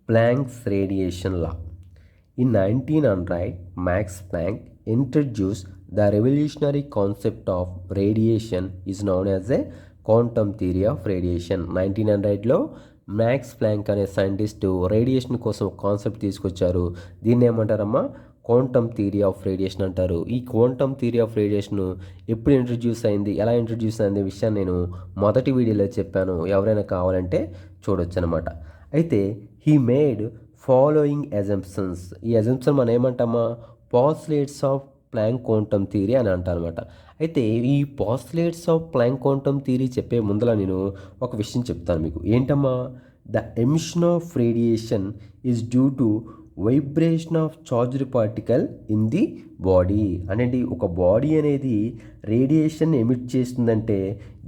Planck's radiation law. In 1900, Max Planck introduced the revolutionary concept of radiation is known as a quantum theory of radiation. 1900లో Max Planck అనే scientist radiation కోసం ఒక concept తీసుకొచ్చారు. దీన్ని ఏమంటారమ్మా? Quantum theory of radiation అంటారు. ఈ quantum theory of radiation ఎప్పుడు ఇంట్రడ్యూస్ అయింది, ఎలా ఇంట్రడ్యూస్ అయింది విషయాన్ని నేను మొదటి వీడియోలో చెప్పాను. ఎవరైనా కావాలంటే చూడొచ్చు అనమాట. అయితే హీ మేడ్ ఫాలోయింగ్ అజంప్షన్స్. ఈ అజంప్షన్ మనం ఏమంటామా? పాస్లేట్స్ ఆఫ్ ప్లాంక్ క్వాంటమ్ థియరీ అని అంటారనమాట. అయితే ఈ పాస్లేట్స్ ఆఫ్ ప్లాంక్ క్వాంటమ్ థియరీ చెప్పే ముందర నేను ఒక విషయం చెప్తాను మీకు. ఏంటమ్మా? The emission of radiation is due to vibration of charged particle in the body. అంటే ఒక బాడీ అనేది రేడియేషన్ ఎమిట్ చేస్తుందంటే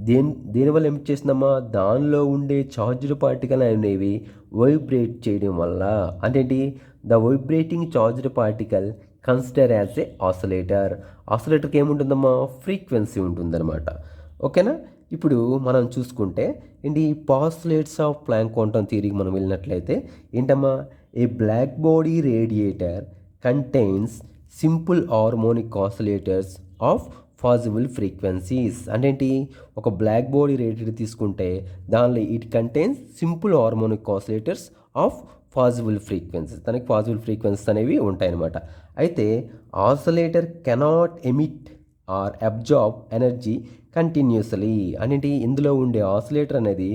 దేనివల్ల ఎమిట్ చేస్తుందమ్మా? దానిలో ఉండే చార్జ్డ్ పార్టికల్ అనేవి వైబ్రేట్ చేయడం వల్ల. అంటే the vibrating charged particle consider as a oscillator. ఆసిలేటర్కి ఏముంటుందమ్మా? ఫ్రీక్వెన్సీ ఉంటుందన్నమాట. ఓకేనా? ఇప్పుడు మనం చూసుకుంటే ఏంటి పాస్లేట్స్ ఆఫ్ ప్లాంక్ క్వాంటమ్ థియరీకి మనం వెళ్ళినట్లయితే ఏంటమ్మా? A black body radiator contains simple harmonic oscillators of possible frequencies. అంటే ఏంటి? ఒక బ్లాక్ బాడీ రేడియేటర్ తీసుకుంటే దానిలో it contains simple harmonic oscillators of possible frequencies. దానికి పాసిబుల్ ఫ్రీక్వెన్సీస్ అనేవి ఉంటాయన్నమాట. అయితే oscillator cannot emit or absorb energy continuously. అంటే ఇందులో ఉండే ఆసిలేటర్ అనేది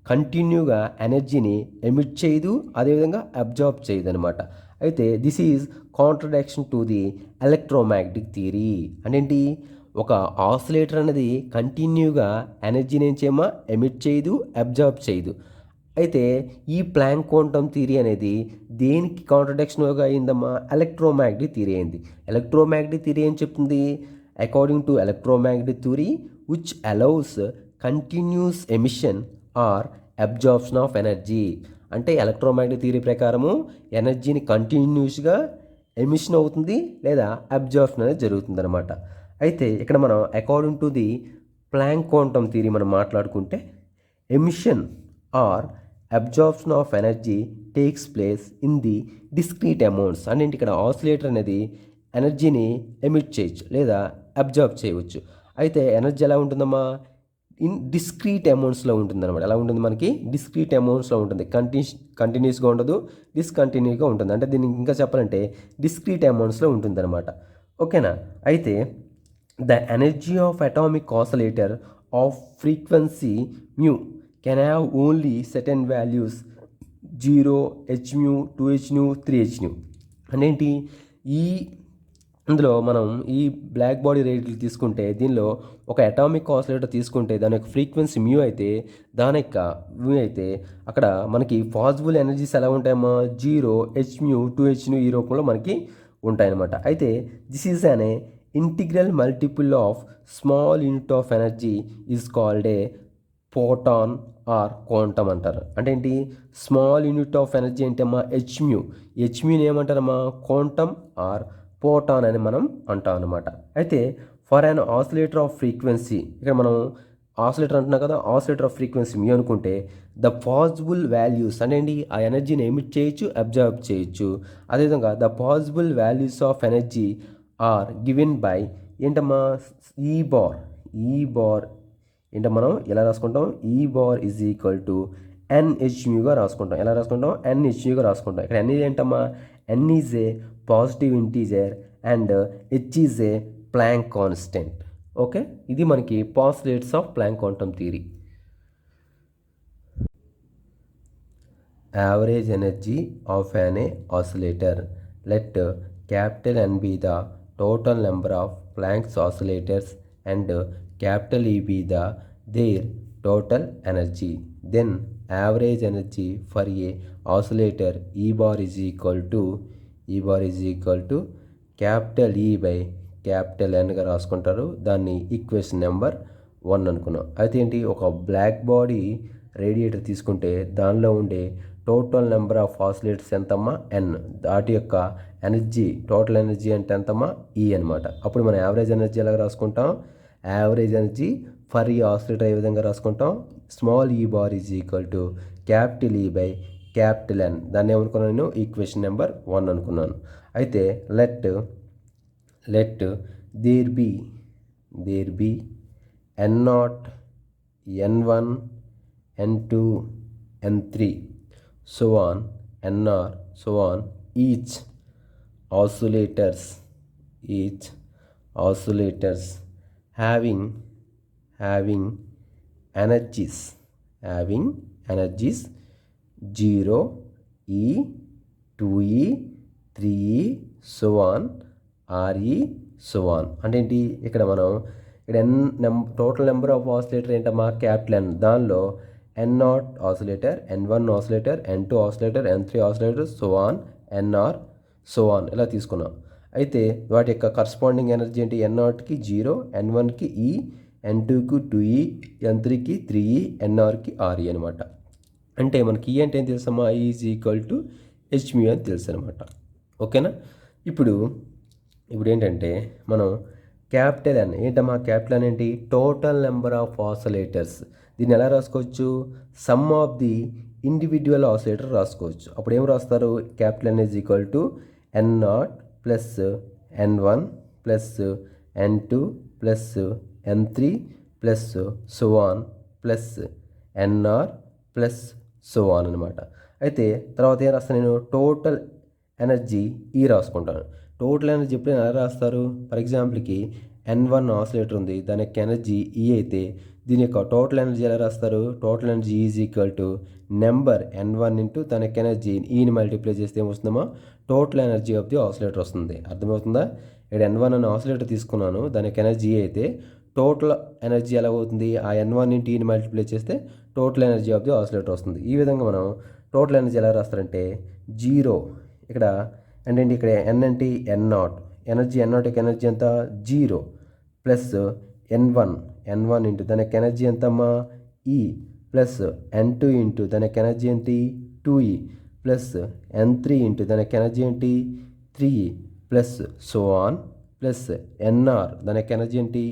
కంటిన్యూగా ఎనర్జీని ఎమిట్ చేయదు, అదేవిధంగా అబ్జార్బ్ చేయదు అనమాట. అయితే this is contradiction to the electromagnetic theory. అంటే ఒక ఆసిలేటర్ అనేది కంటిన్యూగా ఎనర్జీని ఏం చేయమా? ఎమిట్ చేయదు, అబ్జార్బ్ చేయదు. అయితే ఈ ప్లాంక్ క్వాంటమ్ థియరీ అనేది దేనికి కాంట్రడిక్షన్గా అయిందమ్మా? ఎలక్ట్రోమాగ్నెటిక్ థియరీ అయింది. ఎలక్ట్రోమాగ్నెటిక్ థియరీ ఏం చెప్తుంది? According to electromagnetic theory which allows continuous emission or absorption of energy. అంటే ఎలక్ట్రోమాగ్నెటిక్ థియరీ ప్రకారము ఎనర్జీని కంటిన్యూస్గా ఎమిషన్ అవుతుంది లేదా అబ్జార్ప్షన్ అనేది జరుగుతుంది అనమాట. అయితే ఇక్కడ మనం according to the Planck quantum theory మనం మాట్లాడుకుంటే emission or absorption of energy takes place in the discrete amounts. అంటే ఇక్కడ ఆసిలేటర్ అనేది ఎనర్జీని ఎమిట్ చేయొచ్చు లేదా అబ్జార్బ్ చేయవచ్చు. అయితే ఎనర్జీ ఎలా ఉంటుందమ్మా? ఇన్ డిస్క్రీట్ అమౌంట్స్లో ఉంటుంది అనమాట. ఎలా ఉంటుంది? మనకి డిస్క్రీట్ అమౌంట్స్లో ఉంటుంది. కంటిన్యూస్గా ఉండదు, డిస్కంటిన్యూగా ఉంటుంది. అంటే దీనికి ఇంకా చెప్పాలంటే డిస్క్రీట్ అమౌంట్స్లో ఉంటుంది అనమాట. ఓకేనా? అయితే the energy of atomic oscillator of frequency mu can have only certain values 0, hν, 2hν, 3hν. అంటే ఇందులో మనం ఈ బ్లాక్ బాడీ రేడియేటర్ తీసుకుంటే దీనిలో ఒక అటామిక్ ఆసిలేటర్ తీసుకుంటే దాని యొక్క ఫ్రీక్వెన్సీ మ్యూ అయితే అక్కడ మనకి పాసిబుల్ ఎనర్జీస్ ఎలా ఉంటాయమ్మా? 0, hν, 2hν ఈ రూపంలో మనకి ఉంటాయన్నమాట. అయితే this is an integral multiple of small unit of energy is called a photon are quantum అంటారు. అంటే ఏంటి? స్మాల్ యూనిట్ ఆఫ్ ఎనర్జీ ఏంటమ్మా? హెచ్మ్యూని ఏమంటారమ్మా? క్వాంటమ్ ఆర్ ఫోటాన్ అని మనం అంటాం అనమాట. అయితే for an oscillator of frequency, ఇక్కడ మనం ఆసిలేటర్ అంటున్నాం కదా, ఆసిలేటర్ ఆఫ్ ఫ్రీక్వెన్సీ మీ అనుకుంటే ద పాసిబుల్ వాల్యూస్ అంటే ఏంటి? ఆ ఎనర్జీని ఎమిట్ చేయొచ్చు, అబ్జర్వ్ చేయొచ్చు. అదేవిధంగా the possible values of energy are given by ఏంటమ్మా? ఈ బార్ ఏంటో మనం ఎలా రాసుకుంటాం? E bar is equal to Nhμగా రాసుకుంటాం. ఎలా రాసుకుంటాం? Nhμగా రాసుకుంటాం. ఇక్కడ N ఏంటమ్మా? N is a positive integer and H is a Planck constant. Okay, ఇది మనకి postulates of Planck quantum theory. Average energy of an oscillator. Let capital N be the total number of Planck's oscillators and capital E be their total energy. Then average energy for a oscillator E bar is equal to capital E by capital Nగా రాసుకుంటారు. దాన్ని equation number 1 అనుకున్నాం. అయితే ఏంటి? ఒక black body radiator తీసుకుంటే దానిలో ఉండే total number of oscillators ఎంతమ్మా? N. వాటి యొక్క ఎనర్జీ, టోటల్ ఎనర్జీ అంటే ఎంతమ్మా? E అనమాట. అప్పుడు మనం యావరేజ్ ఎనర్జీ ఎలా రాసుకుంటాం? యావరేజ్ ఎనర్జీ ఫర్ ఈ ఆసిలేటర్ ఏ విధంగా రాసుకుంటాం? Small e bar is equal to capital E by capital N. దాన్ని ఏమనుకున్నాను నేను ఈక్వేషన్ నెంబర్ 1 అనుకున్నాను. అయితే let there be n naught, n1, n2, n3 so on each oscillators having energies 0, E, 2E, 3E so on RE so on. అంటే ఏంటి ఇక్కడ మనం ఇక్కడ టోటల్ నెంబర్ ఆఫ్ ఆసిలేటర్ ఏంటమ్మా క్యాపిటల్ ఎన్. దానిలో n0 oscillator, n1 oscillator, n2 oscillator, n3 oscillator so on nr so on ఇలా తీసుకున్నాం. అయితే వాటి యొక్క కరస్పాండింగ్ ఎనర్జీ ఏంటి? n0కి 0, n1కి E, n2కి 2E, n3కి 3E, nrకి RE అనమాట. అంటే మనకి E అంటే ఏం తెలుసమ్మా? E is equal to hμ అని తెలుసు అనమాట. ఓకేనా? ఇప్పుడు ఏంటంటే మనం క్యాపిటల్ ఎన్ ఏంటమ్మా? క్యాపిటల్ ఎన్ ఏంటి? Total number of oscillators. దీన్ని ఎలా రాసుకోవచ్చు? Sum of the individual oscillator రాసుకోవచ్చు. అప్పుడు ఏం రాస్తారు? Capital N is equal to n0 plus n1 plus n2 plus n3 plus so on plus nr plus so on అనమాట. అయితే తర్వాత ఏం రాస్తాను నేను? టోటల్ ఎనర్జీ ఈ రాసుకుంటాను. టోటల్ ఎనర్జీ ఎప్పుడైనా ఎలా రాస్తారు? ఫర్ ఎగ్జాంపుల్కి n1 ఆసిలేటర్ ఉంది, దాని యొక్క ఎనర్జీ ఈ అయితే దీని యొక్క టోటల్ ఎనర్జీ ఎలా రాస్తారు? Total energy is equal to number n1 into దాని యొక్క ఎనర్జీ ఈని మల్టిప్లై చేస్తే ఏమొస్తుందమ్మా? Total energy of the oscillator వస్తుంది. అర్థమవుతుందా? ఇక్కడ n1 అనే ఆసిలేటర్ తీసుకున్నాను, దాని యొక్క ఎనర్జీ అయితే టోటల్ ఎనర్జీ ఎలా అవుతుంది? ఆ n1 ఇంటూ ఈని మల్టిప్లై చేస్తే total energy of the oscillator వస్తుంది. ఈ విధంగా మనం టోటల్ ఎనర్జీ ఎలా రాస్తారంటే 0 ఇక్కడ అంటే ఇక్కడ n అంటే n0 ఎనర్జీ, n0 యొక్క ఎనర్జీ ఎంత? 0 ప్లస్ n1 ఇంటూ దాని యొక్క ఎనర్జీ ఎంతమ్మా? E ప్లస్ n2 ఇంటూ దాని యొక్క ఎనర్జీ ఏంటి? 2E ప్లస్ n3 ఇంటూ దాని యొక్క ఎనర్జీ ఏంటి? 3E plus so on plus nr దాని యొక్క ఎనర్జీ ఏంటి?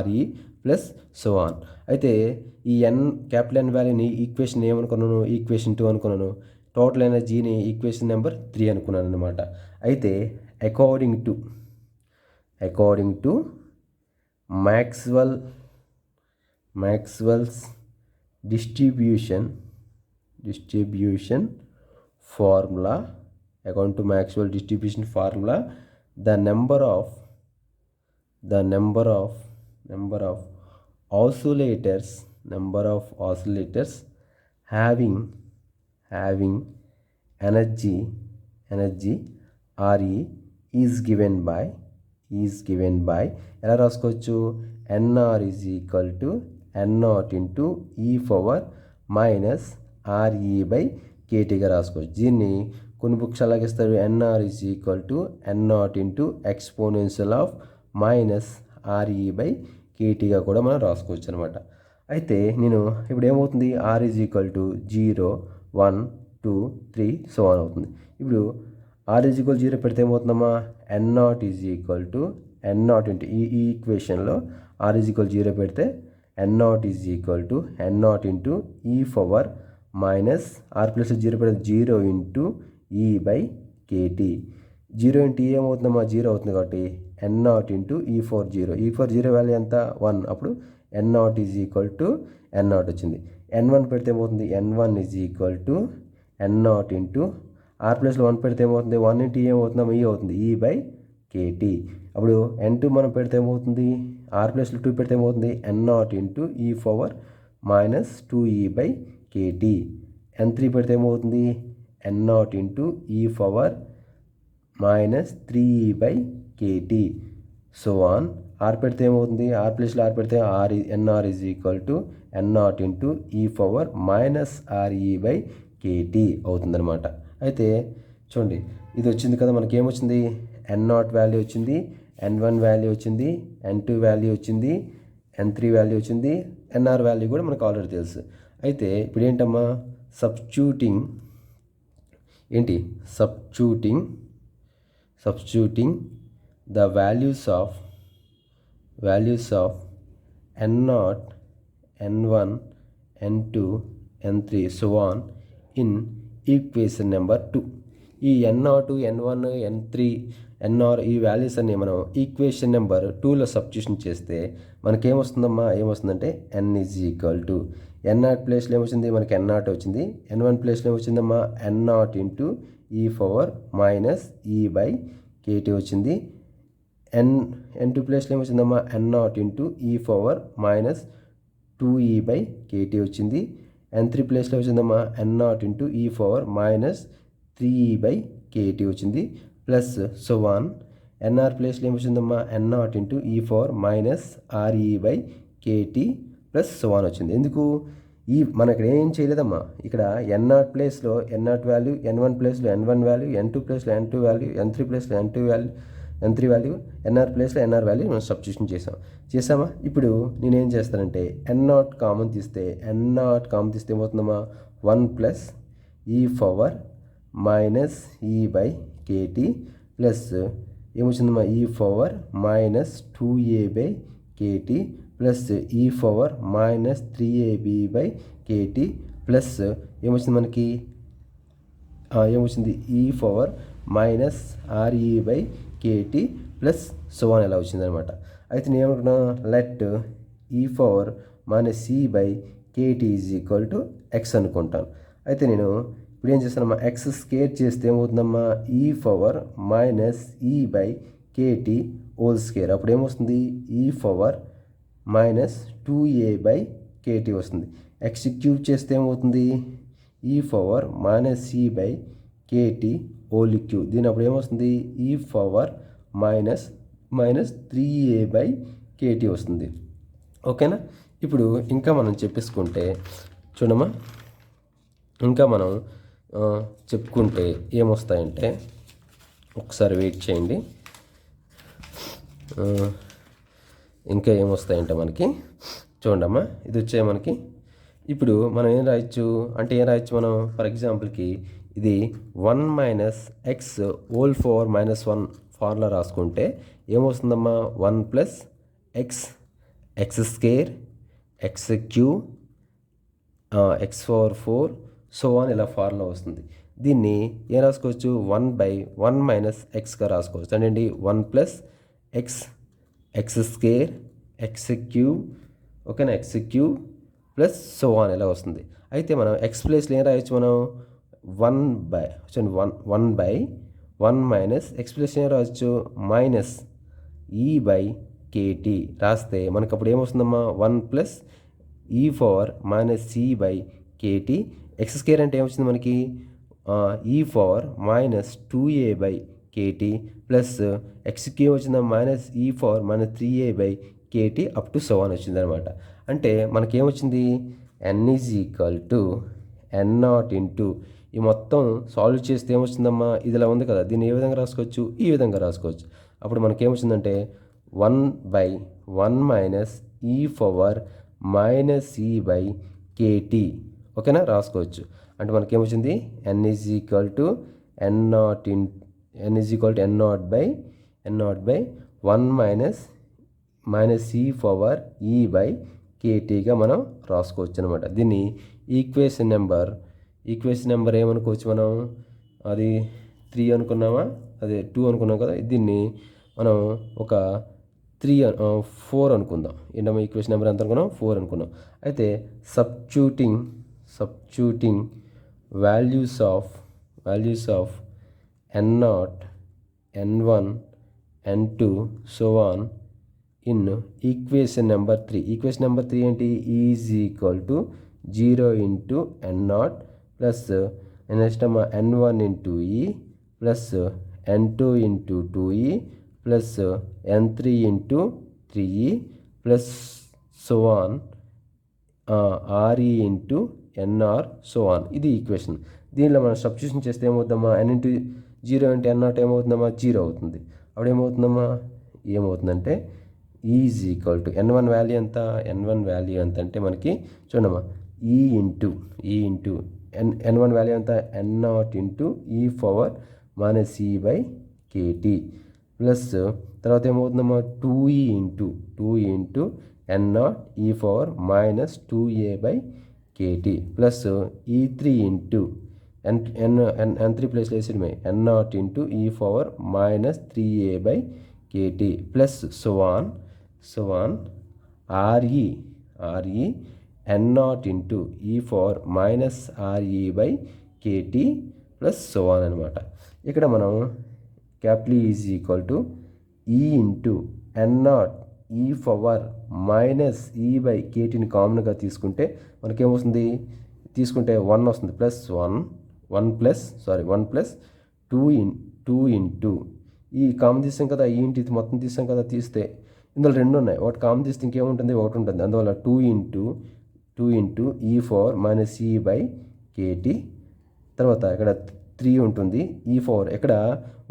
RE plus so on. అయితే ఈ క్యాపిటల్ ఎన్ వాల్యూని ఈక్వేషన్ ఏమనుకున్నాను? ఈక్వేషన్ 2 అనుకున్నాను. టోటల్ ఎనర్జీని ఈక్వేషన్ నెంబర్ 3 అనుకున్నాను అనమాట. అయితే according to Maxwell's distribution formula, according to Maxwell distribution formula, the number of oscillators having energy RE is given by ఎలా రాసుకోవచ్చు? nr is equal to n0 into e power minus RE by KTగా రాసుకోవచ్చు. దీన్ని కొన్ని books అలాగే ఇస్తారు, nr is equal to n0 into exponential of minus RE by KTగా కూడా మనం రాసుకోవచ్చు అనమాట. అయితే నేను ఇప్పుడు ఏమవుతుంది? R is equal to 0, 1, 2, 3 so on అవుతుంది. ఇప్పుడు R is equal 0 పెడితే ఏమవుతుందమ్మా? n0 is equal to n0 into ఈ ఈక్వేషన్లో R is equal 0 పెడితే n0 is equal to n0 into E power minus R plus 0 పెడితే 0 ఇంటూ ఈ బై KT. 0 ఇంటూ ఈ ఏమవుతుందమ్మా? 0 అవుతుంది కాబట్టి n0 ఇంటూ ఈ 0 వాల్యూ ఎంత? 1. అప్పుడు n0 is equal to n0 వచ్చింది. n1 పెడితే ఏమవుతుంది? n1 is equal to n0 into R ప్లస్లో 1 పెడితే ఏమవుతుంది? 1 ఇంటూ ఏమవుతుందమ్మా? ఈ అవుతుంది ఈ బై KT. అప్పుడు n2 మనం పెడితే ఏమవుతుంది? R ప్లస్లో 2 పెడితే ఏమవుతుంది? n0 into E power minus 2e by KT. n3 పెడితే ఏమవుతుంది? n0 into E power minus 3e by KT so on. R పెడితే ఏమవుతుంది? R ప్లస్లో R పెడితే nr is equal to n0 into E power minus RE by KT అవుతుందన్నమాట. అయితే చూడండి, ఇది వచ్చింది కదా, మనకి ఏమొచ్చింది? n0 వాల్యూ వచ్చింది, n1 వాల్యూ వచ్చింది, n2 వాల్యూ వచ్చింది, n3 వాల్యూ వచ్చింది, nr వాల్యూ కూడా మనకు ఆల్రెడీ తెలుసు. అయితే ఇప్పుడు ఏంటమ్మా? Substituting the values of n0, n1, n2, n3 so on in equation number 2. ఈ n0, n1, n3, nr ఈ వాల్యూస్ అన్ని మనం ఈక్వేషన్ నెంబర్ 2లో సబ్స్టిట్యూషన్ చేస్తే మనకేమొస్తుందమ్మా, ఏమొస్తుందంటే n is equal to n0 ప్లేస్లో ఏమొచ్చింది, మనకి n0 వచ్చింది. n1 ప్లేస్లో ఏమొచ్చిందమ్మా, n0 into e power minus e by kt వచ్చింది. n2 ప్లేస్లో ఏమొచ్చిందమ్మా, n0 into e power minus 2e by kt వచ్చింది. n3 ప్లేస్లో వచ్చిందమ్మా, n0 into e power minus 3e by kt వచ్చింది. ప్లస్ సో వన్ nr ప్లేస్లో ఏమొచ్చిందమ్మా, n0 into e power minus re by kt plus so one వచ్చింది. ఎందుకు మనం ఇక్కడ ఏం చేయలేదమ్మా, ఇక్కడ n0 ప్లేస్లో n0 వాల్యూ, n1 ప్లేస్లో n1 వాల్యూ, n2 ప్లేస్లో n2 వాల్యూ, n3 ప్లేస్లో n3 వాల్యూ, nr ప్లేస్లో nr వాల్యూ మనం సబ్స్టిట్యూషన్ చేసామా. ఇప్పుడు నేనేం చేస్తానంటే n0 కామన్ తీస్తే ఏమవుతుందమ్మా, 1 ప్లస్ ఈ పవర్ మైనస్ ఈ బై కేటీ ప్లస్ ఏమొచ్చిందమ్మా, E power minus 2a by KT plus ఈ power minus 3ab by KT plus ఏమొచ్చింది మనకి, ఏమొచ్చింది, E power minus re by KT plus so one ఎలా వచ్చిందనమాట. అయితే నేను ఏమనుకున్నా, let E power minus C by KT is equal to X అనుకుంటాను. అయితే నేను ఇప్పుడు ఏం చేస్తానమ్మా, ఎక్స్ స్క్వేర్ చేస్తే ఏమవుతుందమ్మా, ఈ పవర్ మైనస్ ఈ బై కేటీ హోల్ స్క్వేర్. అప్పుడు ఏమొస్తుంది, e power minus 2a by KT వస్తుంది. ఎక్స్ క్యూబ్ చేస్తే ఏమవుతుంది, e power minus C by KT whole cube. దీని అప్పుడు ఏమొస్తుంది, e power minus 3a by KT వస్తుంది. ఓకేనా. ఇప్పుడు ఇంకా మనం చెప్పేసుకుంటే చూడమ్మా, ఇంకా మనం చెప్పుకుంటే ఏమొస్తాయంటే, ఒకసారి వెయిట్ చేయండి. ఇంకా ఏమొస్తాయంటే మనకి చూడమ్మా, ఇది వచ్చే మనకి ఇప్పుడు మనం ఏం రాయొచ్చు అంటే, మనం ఫర్ ఎగ్జాంపుల్కి ఇది 1 minus X whole power minus 1 formula రాసుకుంటే ఏమొస్తుందమ్మా, 1 plus X square X cube X power 4 so one ఇలా ఫార్ములా వస్తుంది. దీన్ని ఏం రాసుకోవచ్చు, 1/1 మైనస్ ఎక్స్గా రాసుకోవచ్చు. అంటే 1 plus X square X cube, ఓకేనా, X cube plus so one ఇలా వస్తుంది. అయితే మనం ఎక్స్ ప్లేస్లో ఏం రాయొచ్చు, మనం 1/1 మైనస్ ఎక్స్ ప్లేస్ ఏం రాయొచ్చు, మైనస్ ఈ బై కేటీ రాస్తే మనకు అప్పుడు ఏమొస్తుందమ్మా, 1 ప్లస్ ఈ power minus C by KT. X square అంటే ఏమొచ్చింది మనకి, e power minus 2a by KT plus x cube వచ్చిందా, మైనస్ ఈ power minus 3a by KT up to so one వచ్చింది అనమాట. అంటే మనకేమొచ్చింది, n is equal to n0 into e మొత్తం సాల్వ్ చేస్తే ఏమొచ్చిందమ్మా, ఇది ఇలా ఉంది కదా, దీన్ని ఏ విధంగా రాసుకోవచ్చు, ఈ విధంగా రాసుకోవచ్చు. అప్పుడు మనకేమొచ్చిందంటే 1/1 మైనస్ ఈ పవర్ మైనస్ ఈ బై కేటీ, ఓకేనా, రాసుకోవచ్చు. అంటే మనకేమొచ్చింది, n is equal to n0 by 1 minus ఈ పవర్ ఈ బై కేటీగా మనం రాసుకోవచ్చు అనమాట. దీన్ని ఈక్వేషన్ నెంబర్ ఏమనుకోవచ్చు మనం, అది 3 అనుకున్నామా, అదే 2 అనుకున్నాం కదా, దీన్ని మనం ఒక 4 అనుకుందాం. ఏంటమ్మా ఈక్వేషన్ నెంబర్ ఎంత అనుకున్నాం, 4 అనుకున్నాం. అయితే substituting values of n0 n1 n2 so on in equation number 3. Equation number 3 ఏంటి, is equal to 0 into n0 plus next అమ్మా n1 ఇంటూ ఈ plus n2 into 2e plus n3 into 3e plus so on re into nr so on. ఇది equation. దీనిలో మనం substitution చేస్తే ఏమవుతుందమ్మా, n into 0 into n0 ఏమవుతుందమ్మా, 0 అవుతుంది. అప్పుడు ఏమవుతుందంటే is equal to n1 value ఎంత, అంటే మనకి చూడమ్మా, ఈ ఇంటూ n1 వాల్యూ ఎంత, n0 into E power minus ఈ బై కేటీ ప్లస్ తర్వాత ఏమవుతుందమ్మా, 2e into n0 E power minus 2a by KT plus ఈ 3 ఇంటూ n3 ప్లేస్లో వేసేయడమే n0 into e power minus 3a/kt plus so on re n0 into e power minus re/kt plus so on అనమాట. ఇక్కడ మనం capital is equal to ఈ into n0 E power minus e/ktని కామన్గా తీసుకుంటే మనకేమొస్తుంది, తీసుకుంటే 1 వస్తుంది, ప్లస్ 1 ప్లస్ 2 ఇంటూ ఈ common తీసాం కదా, ఈ ఇంటి మొత్తం తీసాం కదా, తీస్తే ఇందులో 2 ఉన్నాయి, ఒకటి కామన్ తీస్తే ఇంకేముంటుంది, ఒకటి ఉంటుంది. అందువల్ల 2 into E power minus e/kt, తర్వాత ఇక్కడ 3 ఉంటుంది, ఈ పవర్ ఇక్కడ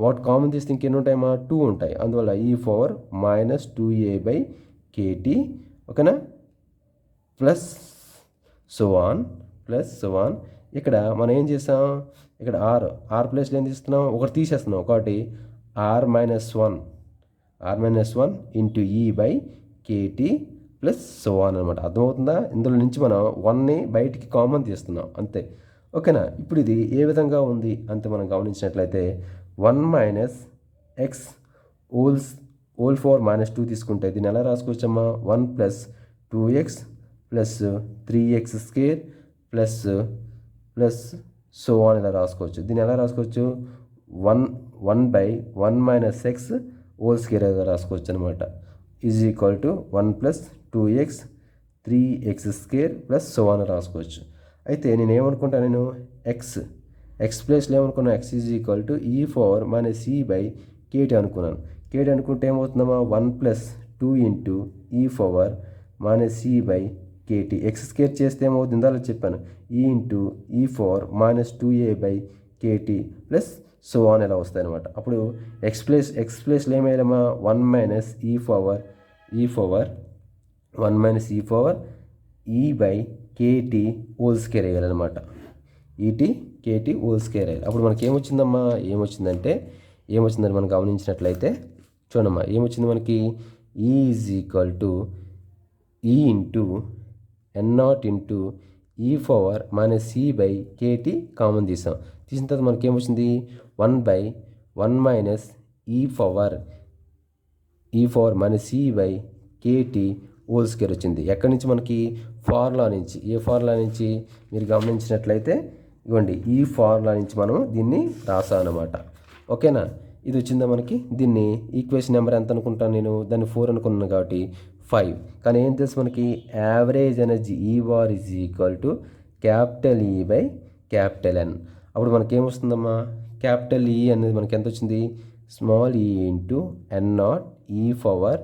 వాట్ కామన్ తీస్తే ఇంకెన్ని ఉంటాయమ్మా, 2 ఉంటాయి. అందువల్ల ఈ పవర్ మైనస్ 2a/kt, ఓకేనా, ప్లస్ సో ఆన్. ఇక్కడ మనం ఏం చేసాం, ఇక్కడ ఆర్ ప్లేస్లో ఏం తీస్తున్నాం, ఒకటి తీసేస్తున్నాం, ఒకటి r-1 into e/kt plus so on అనమాట. అర్థమవుతుందా? ఇందులో నుంచి మనం 1ని బయటికి కామన్ తీస్తున్నాం అంతే, ఓకేనా. ఇప్పుడు ఇది ఏ విధంగా ఉంది అంతే మనం గమనించినట్లయితే 1 minus X whole power minus 2 తీసుకుంటే దీన్ని ఎలా రాసుకోవచ్చమ్మా, 1 plus 2x plus 3x² plus so on ఇలా రాసుకోవచ్చు. దీన్ని ఎలా రాసుకోవచ్చు, 1/1 మైనస్ ఎక్స్ హోల్ స్క్వేర్గా రాసుకోవచ్చు అనమాట. Is equal to 1 plus 2x 3x² plus so on రాసుకోవచ్చు. అయితే నేను ఏమనుకుంటాను, ఎక్స్ ప్లేస్లో ఏమనుకున్నాను, ఎక్స్ ఈజ్ ఈక్వల్ టు ఈ పవర్ మైనస్ e/kt అనుకున్నాను. kt అనుకుంటే ఏమవుతుందమ్మా, 1 plus 2 into E power minus e/kt, x² చేస్తే ఏమవుతుంది, అలా చెప్పాను, ఈ into E power minus 2a/kt plus so on ఇలా వస్తాయి అనమాట. అప్పుడు ఎక్స్ ప్లేస్లో ఏమేయాలమ్మా, 1 మైనస్ ఈ పవర్ e/kt హోల్ స్క్వేర్ వేయాలన్నమాట. kt హోల్ స్క్వేర్ వేయాలి. అప్పుడు మనకి ఏమొచ్చిందమ్మా, ఏమొచ్చిందంటే మనం గమనించినట్లయితే చూడమ్మా, ఏమొచ్చింది మనకి, ఈ ఈజ్ ఈక్వల్ టు ఈ into n0 into E power minus e/kt common తీసిన తర్వాత మనకి ఏమొచ్చింది, 1/1 మైనస్ ఈ power minus e/kt whole square వచ్చింది. ఎక్కడి నుంచి మనకి, ఫార్ములా నుంచి. ఏ ఫార్ములా నుంచి మీరు గమనించినట్లయితే ఇవ్వండి, ఈ ఫార్ములా నుంచి మనం దీన్ని రాసాం అన్నమాట, ఓకేనా. ఇది వచ్చిందా మనకి, దీన్ని ఈక్వేషన్ నెంబర్ ఎంత అనుకుంటాను నేను, దాన్ని 4 అనుకున్నాను కాబట్టి 5. కానీ ఏం తెలుసు మనకి, యావరేజ్ ఎనర్జీ ఈ bar is equal to capital E/N. అప్పుడు మనకి ఏమొస్తుందమ్మా, క్యాపిటల్ ఈ అనేది మనకి ఎంత వచ్చింది, స్మాల్ ఈ into n0 E power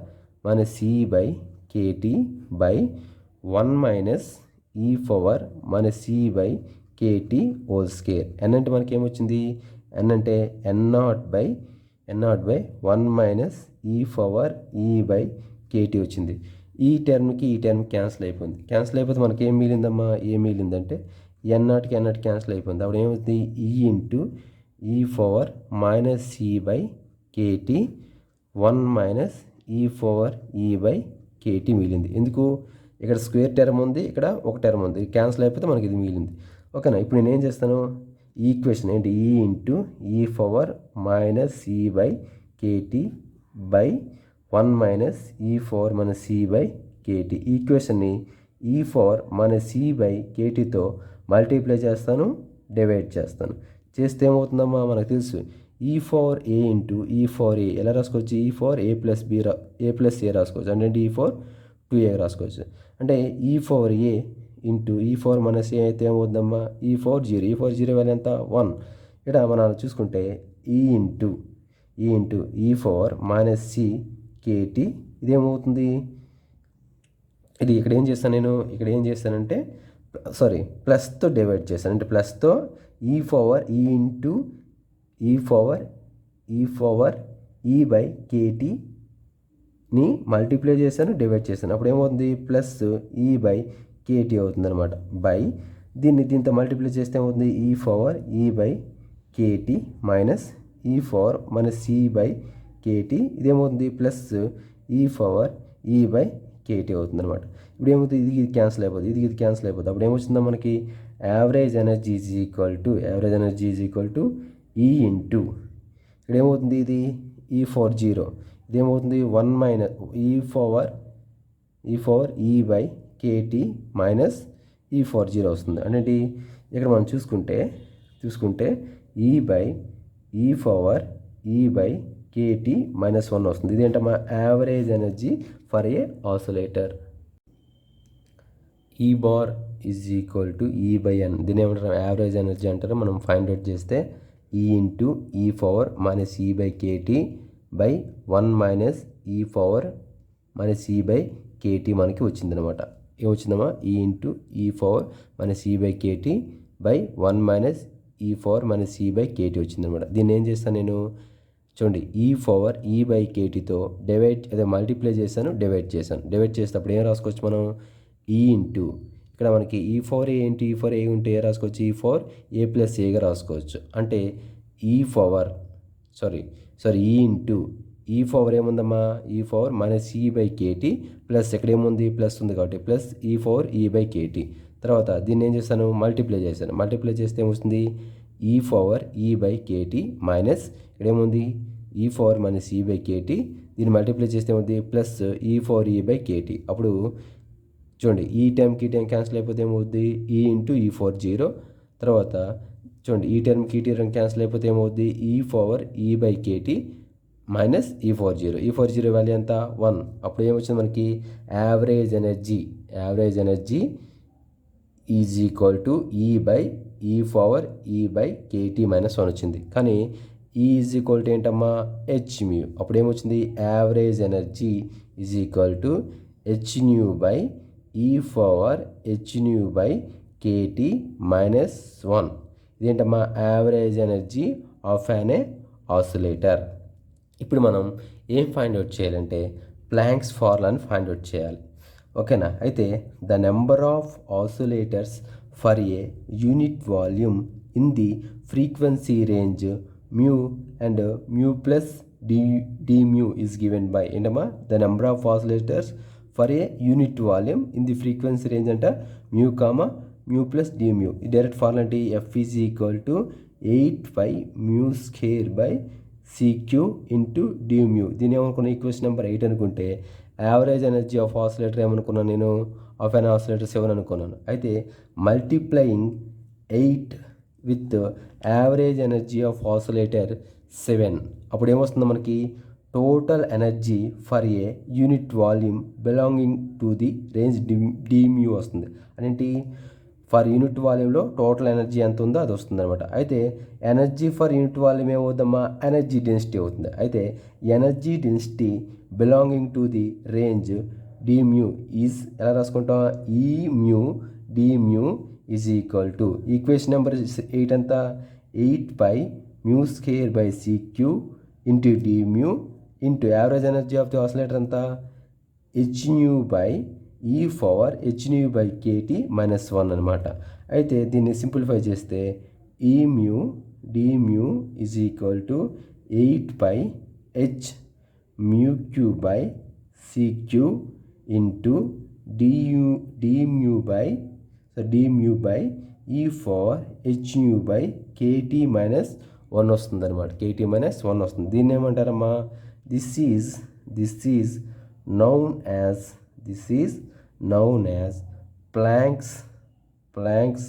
minus e/kt by 1 minus ఈ power minus e/kt whole square. n అంటే మనకి ఏమొచ్చింది, n అంటే n0 బై 1 మైనస్ ఈ పవర్ e/kt వచ్చింది. ఈ టర్మ్కి క్యాన్సిల్ అయిపోతే మనకి ఏం మిగిలిందమ్మా, మిగిలిందంటే n0కి క్యాన్సిల్ అయిపోయింది. అప్పుడు ఏమవుతుంది, ఈ into E power minus e/kt 1 minus ఈ పవర్ e/kt మిగిలింది. ఎందుకు, ఇక్కడ స్క్వేర్ టర్మ్ ఉంది, ఇక్కడ ఒక టర్మ్ ఉంది, క్యాన్సిల్ అయిపోతే మనకి ఇది మిగిలింది, ఓకేనా. ఇప్పుడు నేను ఏం చేస్తాను, ఈక్వేషన్ ఏంటి, ఈ into E power minus e/kt by 1 minus ఈ పవర్ మైనస్ e/kt, ఈక్వేషన్ని ఈ పవర్ మైనస్ e/ktతో మల్టిప్లై చేస్తాను, డివైడ్ చేస్తాను. చేస్తే ఏమవుతుందమ్మా, మనకు తెలుసు ఈ పవర్ ఏ ఇంటూ ఈ పవర్ ఏ ఎలా రాసుకోవచ్చు, ఈ పవర్ ఏ ప్లస్ ఏ రాసుకోవచ్చు, అంటే ఈ పవర్ 2a రాసుకోవచ్చు. అంటే ఈ పవర్ ఏ ఇంటూ ఈ పవర్ మైనస్ ఏ అయితే ఏమవుతుందమ్మా, ఈ పవర్ 0 వాల్యూ ఎంత, 1. ఇక్కడ మనం చూసుకుంటే ఈ into E power minus kt ఇదేమవుతుంది, ఇది ఇక్కడ ఏం చేస్తానంటే ప్లస్తో డివైడ్ చేశాను, అంటే ప్లస్తో ఈ పవర్ ఈ ఇంటూ ఈ పవర్ e/ktని మల్టిప్లై చేశాను, డివైడ్ చేశాను. అప్పుడు ఏమవుతుంది, ప్లస్ e/kt అవుతుంది అనమాట. బై దీంతో మల్టిప్లై చేస్తే ఏమవుతుంది, ఈ పవర్ e/kt మైనస్ ఈ పవర్ మైనస్ e/kt ఇదేమవుతుంది, ప్లస్ ఈ పవర్ e/kt అవుతుంది అనమాట. ఇప్పుడు ఏమవుతుంది, ఇది క్యాన్సిల్ అయిపోతుంది, ఇది క్యాన్సిల్ అయిపోతుంది. అప్పుడు ఏమొచ్చిందో మనకి average energy is equal to ఈ ఇంటూ ఇక్కడ ఏమవుతుంది, ఇది E40, ఇదేమవుతుంది 1 మైనస్ ఈ బై కేటీ మైనస్ E40 వస్తుంది. అంటే ఇక్కడ మనం చూసుకుంటే ఈ బై కేటీ మైనస్ 1 వస్తుంది. ఇదేంటమ్మా average energy for a oscillator. E bar is equal to E by N, దీని ఏమంటారు యావరేజ్ ఎనర్జీ అంటారు. మనం ఫైండ్ అవుట్ చేస్తే ఈ ఇంటూ E4 మైనస్ ఈ by KT by 1 minus E4 minus ఈ బై కేటీ మనకి వచ్చిందనమాట. ఏమొచ్చిందమ్మా ఈ ఇంటూ E4 మైనస్ ఈ by KT by 1 minus E4 minus ఈ బై కేటీ వచ్చిందనమాట. దీన్ని ఏం చేస్తాను నేను, చూడండి ఈ బై కేటీతో మల్టిప్లై చేశాను, డివైడ్ చేస్తే అప్పుడు ఏం రాసుకోవచ్చు మనం, ఈ ఇంటూ ఇక్కడ మనకి E4 ఏంటి, E4 ఉంటే ఏ రాసుకోవచ్చు, E4 A ప్లస్ ఏగా రాసుకోవచ్చు. అంటే ఈ ఇంటూ E4 ఏముందమ్మా, E4 మైనస్ ఈ బై కేటీ ప్లస్ ఇక్కడ ఏముంది ప్లస్ ఉంది కాబట్టి plus E4 E by KT. తర్వాత దీన్ని ఏం చేస్తాను, మల్టిప్లై చేస్తే ఏమొస్తుంది E4 E by KT minus ఇక్కడ ఏముంది E4 మైనస్ ఈ బై కేటీ. దీన్ని మల్టిప్లై చేస్తే ఏముంది plus E4 E by KT. అప్పుడు చూడండి ఈ టైం క్యాన్సిల్ అయిపోతే ఏమవుద్ది ఈ ఇంటూ E40. తర్వాత చూడండి ఈ టర్మ్కి క్యాన్సిల్ అయిపోతే ఏమవుద్ది E4 E by KT minus E40 value ఎంత 1. అప్పుడు ఏమొచ్చింది మనకి average energy is equal to E4 E by KT minus 1 వచ్చింది. కానీ ఈ ఈజ్ ఈక్వల్ టు ఏంటమ్మా హెచ్ మ్యూ. అప్పుడు ఏమొచ్చింది average energy is equal to H nu by E4 H nu by KT minus 1. ఇదేంటమ్మా average energy of a oscillator. ఇప్పుడు మనం ఏం find out చేయాలంటే ప్లాంక్స్ ఫార్ములాని ఫైండ్ అవుట్ చేయాలి. ఓకేనా. అయితే the number of oscillators for a unit volume in the frequency range mu and mu plus D mu is given by ఏంటమ్మా the number of oscillators for a unit volume in the frequency range అంట mu plus D mu. ఈ direct formula అంటే F is equal to 8πμ² by CQ into D mu. దీని ఏమనుకున్నా equation number 8 అనుకుంటే average energy of oscillator ఏమనుకున్నాను నేను, of an oscillator 7 అనుకున్నాను. అయితే multiplying 8 with average energy of oscillator 7 అప్పుడు ఏమొస్తుందో మనకి total energy for a unit volume belonging to the range D mu వస్తుంది. అంటే ఫర్ యూనిట్ వాల్యూమ్లో టోటల్ ఎనర్జీ ఎంత ఉందో అది వస్తుంది అనమాట. అయితే ఎనర్జీ ఫర్ యూనిట్ వాల్యూమ్ ఏమవుతుందమ్మా ఎనర్జీ డెన్సిటీ అవుతుంది. అయితే energy density belonging to the range D mu is ఎలా రాసుకుంటాం, E mu D mu is equal to equation number 8 అంతా 8πμ² by CQ into D mu into average energy of the oscillator అంతా H nu by E4 H nu by KT minus 1 అనమాట. అయితే దీన్ని simplify చేస్తే E mu D mu is equal to 8πh mu by CQ into D mu by E4 H nu by KT minus 1 వస్తుంది అనమాట. KT minus 1 వస్తుంది. దీన్ని ఏమంటారమ్మా this is known as Planck's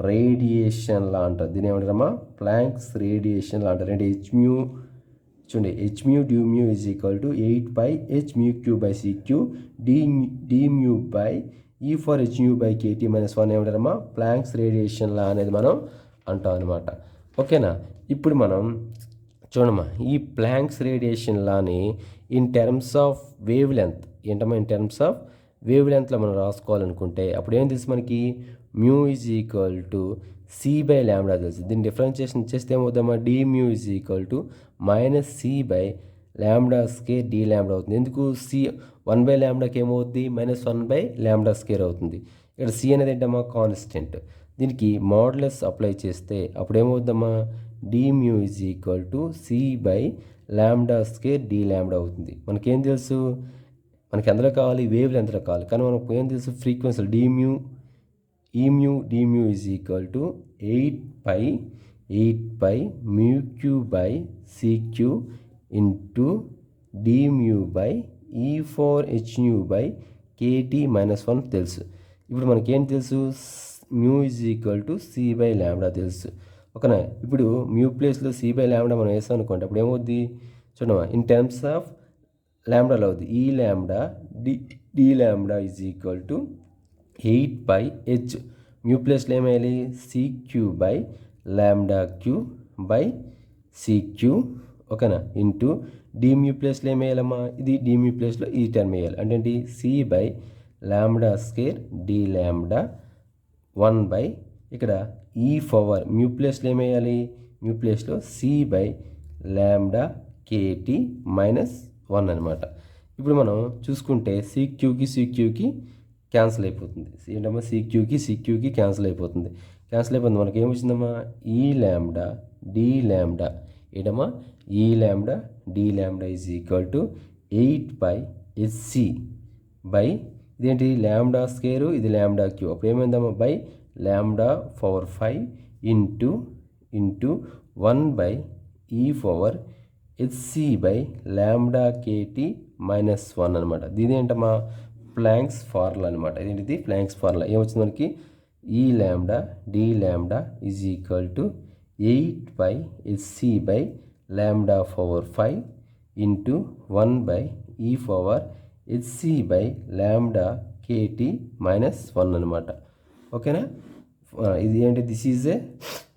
radiation law అంటారు. దీని ఏమంటారమ్మా Planck's radiation law అంటారు. అంటే హెచ్ మ్యూ చూడండి H mu D mu is equal to 8πh mu by CQ D mu by E4 H nu by KT minus 1 ఏమంటారమ్మా Planck's radiation law అనేది మనం అంటాం అనమాట. ఓకేనా. ఇప్పుడు మనం చూడమ్మా ఈ ప్లాంక్స్ రేడియేషన్ లాని in terms of wavelength ఏంటమ్మా ఇన్ టర్మ్స్ ఆఫ్ వేవ్ లెంత్లో మనం రాసుకోవాలనుకుంటే అప్పుడు ఏం తెలుసు మనకి mu is equal to C by lambda తెలుసు. దీన్ని డిఫరెన్షియేషన్ చేస్తే ఏమవుతామా D mu is equal to minus C by ల్యాండా² డి ల్యాండా అవుతుంది. ఎందుకు C 1 బై ల్యాండాకి ఏమవుతుంది -1 బై ల్యాండా² అవుతుంది. ఇక్కడ C అనేది ఏంటమ్మా కాన్స్టెంట్. దీనికి మోడ్యులస్ అప్లై చేస్తే అప్పుడు ఏమవుద్దమ్మా D mu is equal to C by ల్యాండా² డి ల్యాండా అవుతుంది. మనకేం తెలుసు, మనకి ఎందులో కావాలి వేవ్ లెంత్లో కావాలి. కానీ మనకు ఏం తెలుసు frequency d mu E mu d mu is equal to 8 pi mu q by cq into d mu by E4 h nu by kt minus 1 తెలుసు. ఇప్పుడు మనకేం తెలుసు, mu is equal to C by lambda తెలుసు. ఓకేనా. ఇప్పుడు mu ప్లేస్లో C by ల్యాండా మనం వేసాం అనుకోండి, అప్పుడు ఏమవుద్ది చూడమా, ఇన్ టర్మ్స్ ఆఫ్ ల్యాండాలో అవుద్ది E lambda D lambda is equal to 8 pi h. Mu ప్లేస్లో ఏమేయాలి, CQ by lambda Q by CQ. ఓకేనా. ఇంటూ డి మ్యూ ప్లేస్లో ఏమేయాలమ్మా, ఇది డి మ్యూ ప్లేస్లో ఈ టర్మ్ వేయాలి. అంటే ఏంటి, C by lambda square d lambda 1 by ఇక్కడ ఈ పవర్ మ్యూ ప్లేస్లో ఏమేయాలి, మ్యూ ప్లేస్లో C by lambda KT minus 1 అనమాట. ఇప్పుడు మనం చూసుకుంటే సిక్యూకి క్యాన్సిల్ అయిపోతుంది. ఏంటమ్మా, సిక్యూకి క్యాన్సిల్ అయిపోతుంది. మనకి ఏమొచ్చిందమ్మా, ఈ ల్యాండా డి ల్యాండా ఏంటమ్మా, E lambda D lambda is equal to 8 pi hc by ఇదేంటి ల్యాండా స్క్వేరు, ఇది ల్యాండా క్యూ. అప్పుడు ఏమైందమ్మా, by lambda power 5 into 1 by ఈ power hc by lambda KT minus 1 అనమాట. దీని ఏంటమ్మా, ప్లాంక్స్ ఫార్ములా అనమాట. ఇదేంటిది ప్లాంక్స్ ఫార్ములా. ఏమొచ్చింది మనకి, ఈ lambda D lambda is equal to 8 pi hc by lambda power 5 into 1 by ఈ power hc by lambda KT minus 1 అనమాట. ఓకేనా. ఇది ఏంటి,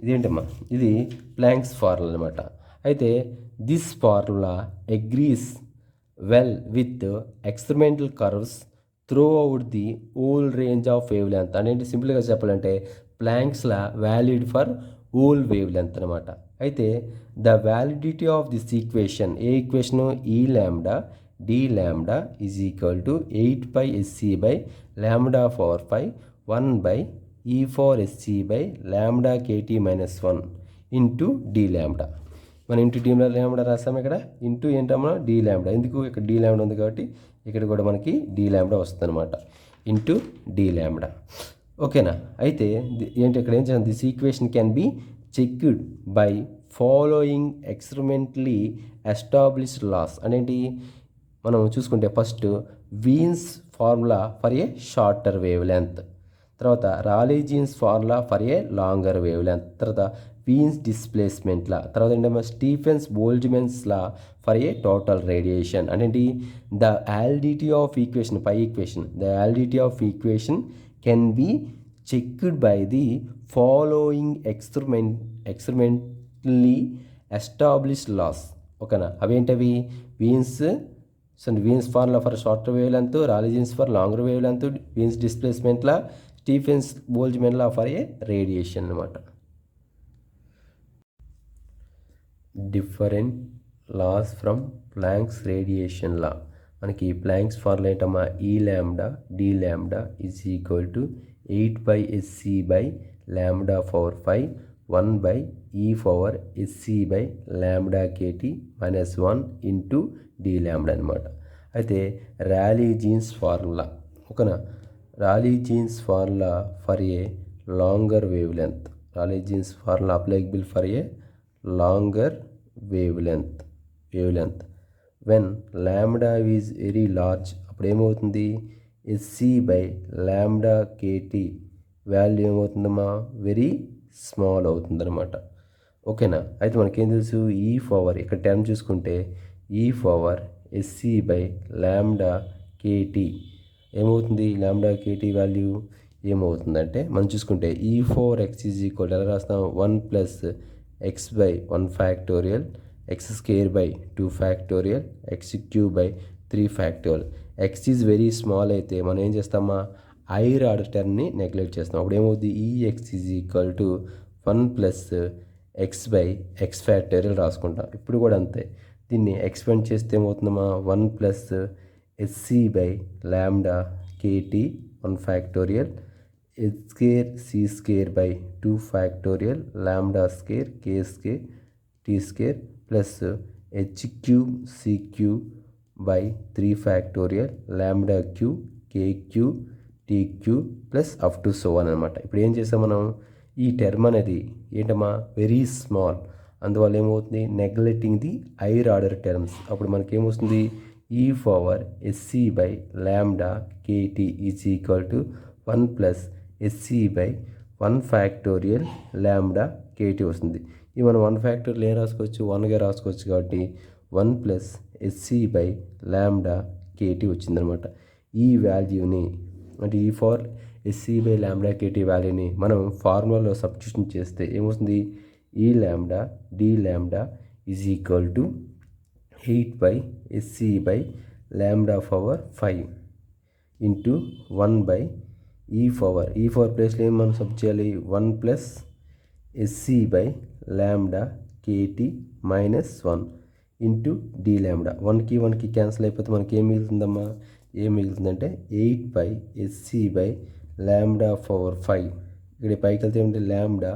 ఇదేంటమ్మా, ఇది ప్లాంక్స్ ఫార్ములా అనమాట. అయితే this formula agrees well with experimental curves throughout the whole range of wavelength. అంటే సింపుల్గా చెప్పాలంటే Planck's law valid for whole wavelength అనమాట. అయితే the validity of this equation, a equation, E lambda D lambda is equal to 8 pi hc by lambda power 5 1 by E4hc by lambda KT minus 1 into D lambda. మనం into D ల్యాండా రాసాము, ఇక్కడ into ఏంటమ్మా D ల్యాండా. ఎందుకు, ఇక్కడ D ల్యాండా ఉంది కాబట్టి ఇక్కడ కూడా మనకి డి ల్యాండా వస్తుంది అనమాట, ఇంటూ డి ల్యాండా. ఓకేనా. అయితే ఏంటి ఇక్కడ ఏం చేయాలి, this equation can be checked by following experimentally established laws. అనేంటి మనం చూసుకుంటే first Wien's formula for a shorter wavelength, తర్వాత Rayleigh Jeans formula for a longer wavelength, తర్వాత వీన్స్ డిస్ప్లేస్మెంట్ లా, తర్వాత ఏంటంటే Stefan's Boltzmann's law for a total radiation. అంటే the validity of equation, పై equation, the validity of equation can be checked by the following experimentally established laws. ఓకేనా. అవేంటవి, veins formula for shorter wavelength, Rayleigh Jeans for longer wavelength, Wien's displacement law, Stefan's Boltzmann law for a radiation అనమాట. Different laws from Planck's radiation law. మనకి Planck's formula ఏంటమ్మా, E lambda D lambda is equal to 8 pi hc by lambda power 5 1 by ఈ power hc by lambda KT minus 1 into D lambda అనమాట. అయితే Rayleigh Jeans formula, ఓకేనా, Rayleigh Jeans formula for a longer wavelength, Rayleigh Jeans formula applicable for a longer wavelength when lambda is very large, అప్పుడు ఏమవుతుంది, hc by lambda KT value ఏమవుతుందమ్మా, very small అవుతుంది అనమాట. ఓకేనా. అయితే మనకేం తెలుసు, ఈ పవర్ ఇక్కడ టర్మ్ చూసుకుంటే ఈ power hc by lambda KT ఏమవుతుంది, ల్యాండా కేటీ వాల్యూ ఏమవుతుందంటే మనం చూసుకుంటే E4x ఈజ్ ఈక్వల్ ఎలా రాస్తాం, 1 plus x by 1 factorial x square by 2 factorial x cube by 3 factorial. x is very small అయితే మనం ఏం చేస్తామా, హైయర్ ఆర్డర్ టర్మ్ని నెగ్లెక్ట్ చేస్తాం. అప్పుడు ఏమవుతుంది, ex is equal to 1 plus x by x factorial రాసుకుంటాం. ఇప్పుడు కూడా అంతే, దీన్ని ఎక్స్పెండ్ చేస్తే ఏమవుతుందమ్మా, 1 plus hc by lambda KT 1 factorial h square c square by 2 factorial lambda square k square t square plus h cube c cube by 3 factorial lambda cube k cube t TQ plus up to so అని అనమాట. ఇప్పుడు ఏం చేసాం మనం, ఈ term అనేది ఏంటమ్మా very small, అందువల్ల ఏమవుతుంది neglecting the hire order terms. అప్పుడు మనకి ఏమొస్తుంది e power SC by lambda KT is equal to 1 plus SC by 1 factorial ల్యాండా కేటీ వస్తుంది. ఈ మనం 1 ఫ్యాక్టోరియల్ ఏం రాసుకోవచ్చు, 1గా రాసుకోవచ్చు. కాబట్టి 1 plus SC by lambda KT వచ్చిందనమాట. ఈ వాల్యూని అంటే ఈ ఫార్ ఎస్సీ బై ల్యాండా కేటీ వాల్యూని మనం ఫార్ములాలో సబ్స్టిట్యూషన్ చేస్తే ఏమవుతుంది, ఈ lambda D lambda is equal to 8 by SC by lambda power 5 into 1 by ఈ పవర్ ప్లేస్లో ఏం మనం సబ్ చేయాలి, 1 plus SC by lambda KT minus 1 into D lambda. 1కి 1కి క్యాన్సిల్ అయిపోతే మనకి ఏం మిగులుతుందమ్మా, ఏం మిగులుతుందంటే 8 by SC by lambda power 5, ఇక్కడ పైకి వెళ్తే ఏమంటే lambda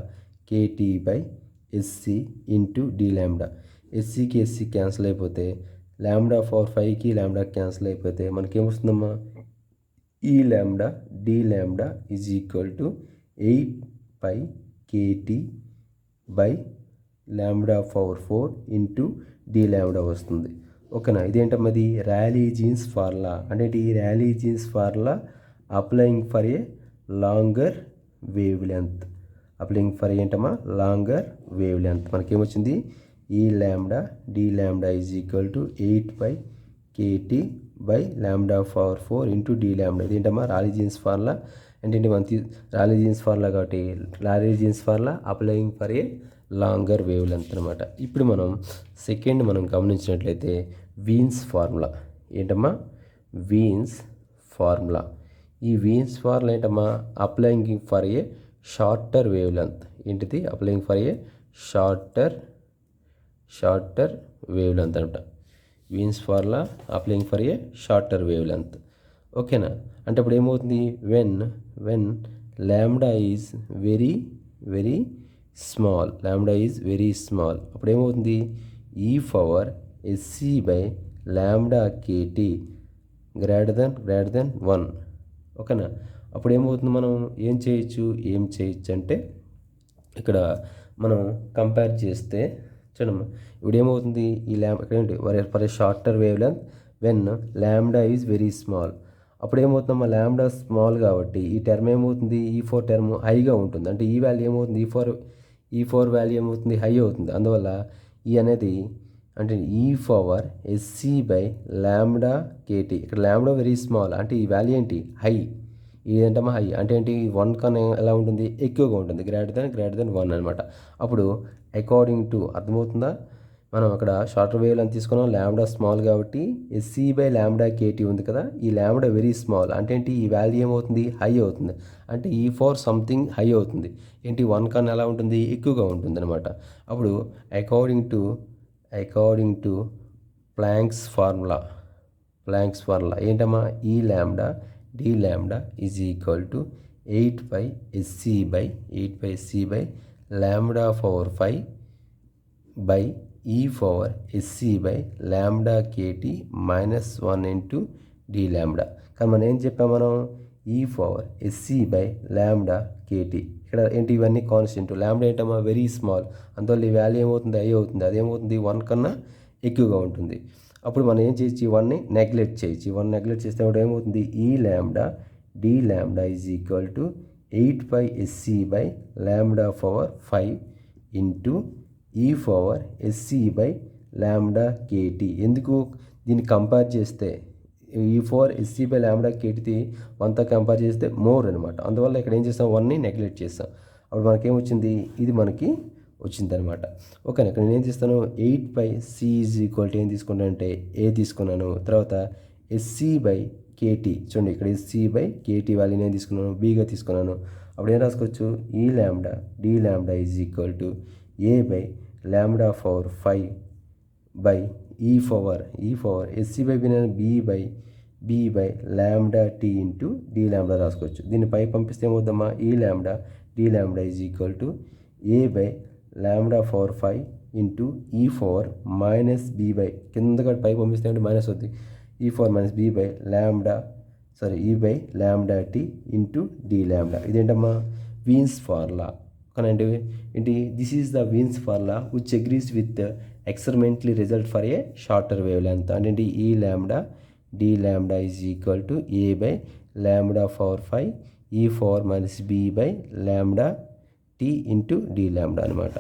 KT by SC into D lambda. ఎస్సీకి ఎస్సీ క్యాన్సిల్ అయిపోతే ల్యాండా పవర్ 5కి ల్యాండా క్యాన్సిల్ అయిపోతే మనకేమొస్తుందమ్మా, ఈ lambda D lambda is equal to 8 by KT by lambda power 4 into D lambda వస్తుంది. ఓకేనా, ఇదేంటమ్మా ఇది ర్యాలీ జీన్స్ ఫార్ములా. అంటే ఈ Rayleigh Jeans formula applying for a longer wavelength, applying for ఏంటమ్మా లాంగర్ వేవ్ లెంత్. మనకేమొచ్చింది E lambda D lambda is equal to 8 by KT by lambda power 4 into D lambda. ఇదేంటమ్మా Rayleigh Jeans formula. అంటే మన Rayleigh Jeans formula కాబట్టి Rayleigh Jeans formula applying for a longer wavelength అనమాట. ఇప్పుడు మనం second మనం గమనించినట్లయితే Wien's formula. ఏంటమ్మా వీన్స్ ఫార్ములా. ఈ వీన్స్ ఫార్ములా ఏంటమ్మా applying for a shorter wavelength. ఏంటిది applying for a shorter wavelength అనమాట. Wien's formula applying for a shorter wavelength. ఓకేనా, అంటే ఇప్పుడు ఏమవుతుంది వెన్ ల్యాండా ఈజ్ వెరీ స్మాల్, అప్పుడు ఏమవుతుంది e power SC by lambda KT greater than 1. ఓకేనా, అప్పుడు ఏమవుతుంది మనం ఏం చేయొచ్చు అంటే ఇక్కడ మనం కంపేర్ చేస్తే చూడమ్మా, ఇప్పుడు ఏమవుతుంది ఈ ఇక్కడ ఏంటి for a shorter wave length when ల్యాండా ఈజ్ వెరీ స్మాల్. అప్పుడు ఏమవుతుందమ్మా ల్యాండా స్మాల్ కాబట్టి ఈ టర్మ్ ఏమవుతుంది ఈ 4 టర్మ్ హైగా ఉంటుంది. అంటే ఈ వాల్యూ ఏమవుతుంది ఈ ఫోర్ వాల్యూ ఏమవుతుంది హై అవుతుంది. అందువల్ల ఈ అనేది అంటే ఈ power SC by lambda KT, ఇక్కడ ల్యాండా వెరీ స్మాల్ అంటే ఈ వాల్యూ ఏంటి హై, ఇదేంటమ్మా హై అంటే ఏంటి 1 కన్నా ఎలా ఉంటుంది ఎక్కువగా ఉంటుంది, గ్రేటర్ దెన్ 1 అనమాట. అప్పుడు అకార్డింగ్ టు అర్థమవుతుందా, మనం అక్కడ షార్టర్ వేవ్ అని తీసుకున్నాం, ల్యాండా స్మాల్ కాబట్టి ఎస్సీ బై ల్యాండా కేటీ ఉంది కదా, ఈ ల్యాండా వెరీ స్మాల్ అంటే ఏంటి ఈ వాల్యూ ఏమవుతుంది హై అవుతుంది. అంటే ఈ ఫోర్ సంథింగ్ హై అవుతుంది, ఏంటి 1 కన్నా ఎలా ఉంటుంది ఎక్కువగా ఉంటుంది అనమాట. అప్పుడు అకార్డింగ్ టు ప్లాంక్స్ ఫార్ములా ఏంటమ్మా E lambda D lambda is equal to 8 by SC by lambda power 5 by ఈ power SC by lambda KT minus 1 into D lambda. కానీ మనం ఏం చెప్పాం, మనం E power SC by lambda KT, ఇక్కడ ఏంటి ఇవన్నీ కాన్స్టెంట్, ల్యాండా ఏంటమ్మా వెరీ స్మాల్, అందువల్ల ఈ వాల్యూ ఏమవుతుంది హై అవుతుంది, అదేమవుతుంది 1 కన్నా ఎక్కువగా ఉంటుంది. అప్పుడు మనం ఏం చేయొచ్చు, 1ని నెగ్లెక్ట్ చేయొచ్చు. 1 నెగ్లెక్ట్ చేస్తే కూడా ఏమవుతుంది ఈ lambda D lambda is equal to 8 by SC by lambda power 5 into E power SC by lambda KT. ఎందుకు దీన్ని కంపేర్ చేస్తే ఈ 4 ఎస్సీ బై ల్యాండా కేటీది 1తో కంపేర్ చేస్తే మోర్ అనమాట. అందువల్ల ఇక్కడ ఏం చేస్తాం 1ని నెగ్లెక్ట్ చేస్తాం. అప్పుడు మనకేమొచ్చింది ఇది మనకి వచ్చిందనమాట. ఓకేనా, ఇక్కడ నేను ఏం చేస్తాను 8 by C is equal to ఏం తీసుకున్నాను అంటే ఏ తీసుకున్నాను, తర్వాత ఎస్సీ బై కేటీ చూడండి ఇక్కడ ఎస్సీ బై కేటీ వాల్యూ నేను తీసుకున్నాను బీగా తీసుకున్నాను. అప్పుడు ఏం రాసుకోవచ్చు ఈ lambda D lambda is equal to A by lambda power 5 by ఈ power SC by B by lambda T into D lambda రాసుకోవచ్చు. దీన్ని పై పంపిస్తే ఏమవుద్దమ్మా ఈ lambda D lambda is equal to A by lambda power 5 into E power minus B by కిందగా పై పంపిస్తే అంటే minus అవుతుంది E power minus B by lambda E by lambda t into d lambda. ఇదేంటమ్మా వీన్స్ ఫార్ములా కానండి ఏంటి, this is the Wien's formula which agrees with experimentally result for a shorter wavelength. అంటే E ల్యాండా d lambda is equal to a by lambda power 5 e power minus b by lambda t into d lambda అనమాట.